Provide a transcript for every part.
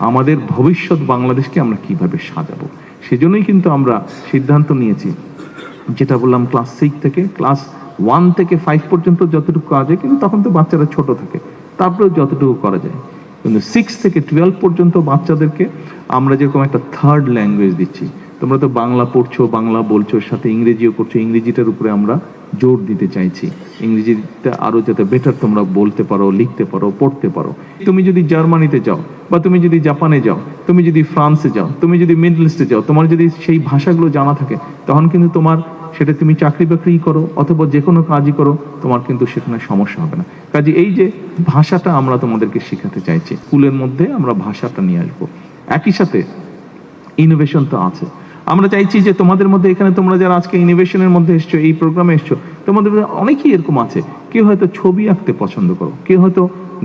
আমাদের ভবিষ্যৎ বাংলাদেশকে আমরা কিভাবে সাজাবো। সেজন্যই কিন্তু আমরা সিদ্ধান্ত নিয়েছি, যেটা বললাম, ক্লাস 6 থেকে ক্লাস 1 থেকে 5 পর্যন্ত যতটুকু কাজ হয়, কিন্তু তখন তো বাচ্চারা ছোট থাকে, তারপরে যতটুকু করা যায়। কিন্তু 6 থেকে 12 পর্যন্ত বাচ্চাদেরকে আমরা যেরকম একটা থার্ড ল্যাঙ্গুয়েজ দিচ্ছি, তোমরা তো বাংলা পড়ছো, বাংলা বলছো, সাথে ইংরেজিও করছো, ইংরেজিটার উপরে আমরা জোর দিতে চাইছি। ইংরেজিটা আরো যাতে বেটার তোমরা বলতে পারো, লিখতে পারো, পড়তে পারো। তুমি যদি জার্মানিতে যাও, বা তুমি যদি জাপানে যাও, তুমি যদি ফ্রান্সে যাও, তুমি যদি মিডল ইস্টে যাও, তোমার যদি সেই ভাষাগুলো জানা থাকে, তখন কিন্তু তোমার সেটা তুমি চাকরি বাকরি করো অথবা যে কোনো কাজই করো, তোমার কিন্তু সেখানে সমস্যা হবে না। কাজে এই যে ভাষাটা আমরা তোমাদেরকে শেখাতে চাইছি, স্কুলের মধ্যে আমরা ভাষাটা নিয়ে আসবো। একই সাথে ইনোভেশন তো আছে। আমরা চাইছি যে তোমাদের মধ্যে, এখানে তোমরা যারা আজকে ইনোভেশনের মধ্যে এসছো, এই প্রোগ্রামে এসছো, তোমাদের মধ্যে অনেকেই এরকম আছে, কেউ হয়তো ছবি আঁকতে পছন্দ করো, কেউ হয়তো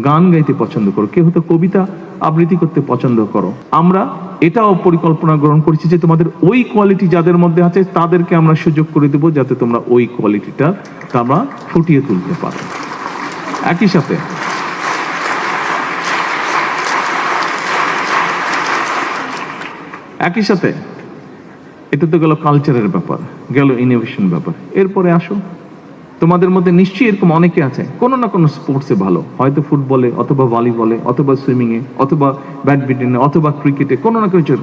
গান গাইতে পছন্দ করো, কেউ হয়তো কবিতা আবৃত্তি করতে পছন্দ করো। আমরা এটাও পরিকল্পনা গ্রহণ করেছি যে তোমাদের ওই কোয়ালিটি যাদের মধ্যে আছে, তাদেরকে আমরা সুযোগ করে দেবো যাতে তোমরা ওই কোয়ালিটিটা তোমরা ফুটিয়ে তুলতে পারো। একই সাথে এটা তো গেল কালচারের ব্যাপার, গেল ইনোভেশন ব্যাপার। এরপরে আসো, তোমাদের মধ্যে নিশ্চয়ই এরকম অনেকে আছে কোনো না কোনো স্পোর্টসে ভালো, হয়তো ফুটবলে অথবা ভলিবলে অথবা সুইমিং এ অথবা ব্যাডমিন্টনে অথবা ক্রিকেটে, কোনো না কিছু।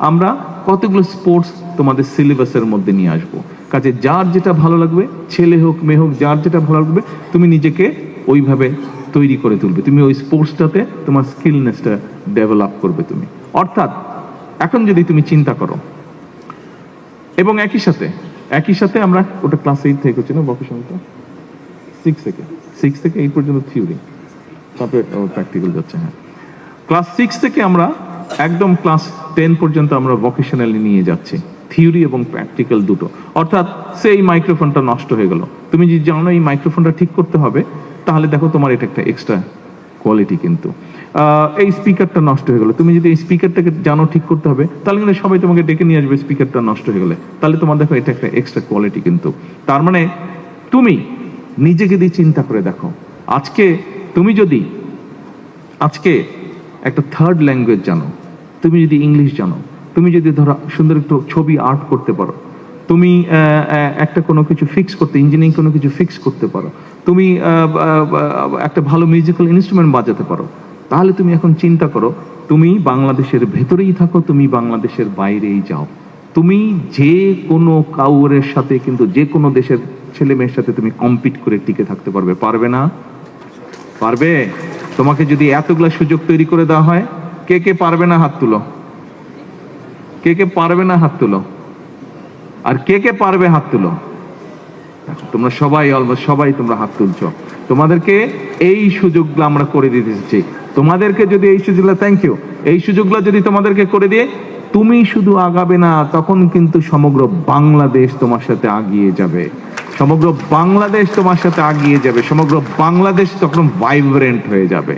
আমরা কতগুলো স্পোর্টস তোমাদের সিলেবাসের মধ্যে নিয়ে আসবো। কাজে যার যেটা ভালো লাগবে, ছেলে হোক মেয়ে হোক, যার যেটা ভালো লাগবে, তুমি নিজেকে ওইভাবে তৈরি করে তুলবে, তুমি ওই স্পোর্টসটাতে তোমার স্কিলনেসটা ডেভেলপ করবে তুমি। অর্থাৎ এখন যদি তুমি চিন্তা করো, এবং একই সাথে আমরা ওটা ক্লাস 8 থেকে হচ্ছে না, ভোকেশনালটা 6 থেকে 8 পর্যন্ত থিওরি, তারপরে প্র্যাকটিক্যাল যাচ্ছে। হ্যাঁ, ক্লাস 6 থেকে আমরা একদম ক্লাস 10 পর্যন্ত আমরা ভোকেশনালি নিয়ে যাচ্ছি, থিওরি এবং প্র্যাকটিক্যাল দুটো। অর্থাৎ সেই মাইক্রোফোনটা নষ্ট হয়ে গেল, তুমি যদি জানো এই মাইক্রোফোনটা ঠিক করতে হবে, তাহলে দেখো তোমার এটা একটা এক্সট্রা কোয়ালিটি। কিন্তু এই স্পিকারটা নষ্ট হয়ে গেল, তুমি যদি এই স্পিকারটাকে জানো ঠিক করতে হবে, তাহলে কিন্তু সবাই তোমাকে ডেকে নিয়ে আসবে স্পিকারটা নষ্ট হয়ে গেলে, তাহলে তোমার দেখো এটা একটা এক্সট্রা কোয়ালিটি। কিন্তু তার মানে তুমি নিজেকে দিয়ে চিন্তা করে দেখো, তুমি যদি আজকে একটা থার্ড ল্যাঙ্গুয়েজ জানো, তুমি যদি ইংলিশ জানো, তুমি যদি ধরো সুন্দর একটু ছবি আর্ট করতে পারো, তুমি একটা কোনো কিছু ফিক্স করতে, ইঞ্জিনিয়ারিং কোনো কিছু ফিক্স করতে পারো, তুমি একটা ভালো মিউজিক্যাল ইনস্ট্রুমেন্ট বাজাতে পারো, তাহলে তুমি এখন চিন্তা করো, তুমি বাংলাদেশের ভেতরেই থাকো, তুমি বাংলাদেশের বাইরেই যাও, তুমি যে কোনো কাউরের সাথে, কিন্তু যে কোনো দেশের ছেলে মেয়ের সাথে তুমি কম্পিট করে টিকে থাকতে পারবে। পারবে না? পারবে? তোমাকে যদি এতগুলা সুযোগ তৈরি করে দেওয়া হয়, কে কে পারবে না হাত তুলো, কে কে পারবে না হাত তুলো, আর কে কে পারবে হাত তুলো। তোমরা সবাই, অলমোস্ট সবাই তোমরা হাত তুলছো। তোমাদেরকে এই সুযোগগুলো আমরা করে দিতে চাই। তোমাদেরকে যদি এই সুযোগগুলো, থ্যাংক ইউ, এই সুযোগগুলো যদি তোমাদেরকে করে দিয়ে তুমি শুধু আগাবে না, তখন কিন্তু সমগ্র বাংলাদেশ তোমার সাথে আগিয়ে যাবে, সমগ্র বাংলাদেশ তোমার সাথে আগিয়ে যাবে, সমগ্র বাংলাদেশ তখন ভাইব্রেন্ট হয়ে যাবে।